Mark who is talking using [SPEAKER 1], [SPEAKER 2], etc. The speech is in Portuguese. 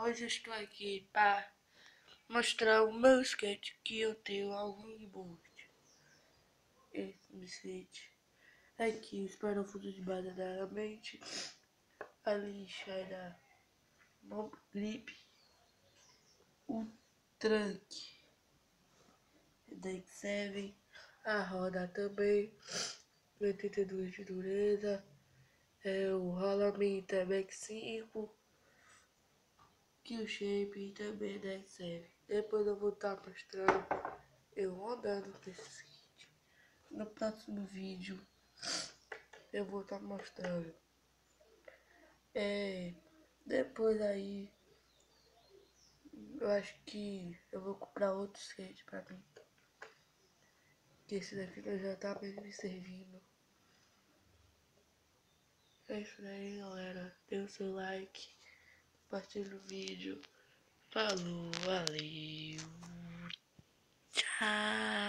[SPEAKER 1] hoje eu estou aqui para mostrar o meu skate que eu tenho algum boot. Esse skate aqui, os parafusos de bananamente, a lixa da Mob Grip, o tranque da X7, a roda também, 82 de dureza, o rolamento é Max 5, que o shape também da X7. Depois eu vou estar mostrando eu andando nesse skate. No próximo vídeo eu vou estar mostrando. Depois aí eu acho que eu vou comprar outro skate pra mim. Que esse daqui já tá mesmo me servindo. É isso daí, galera. Dê o seu like, compartilhe o vídeo. Falou, valeu, tchau.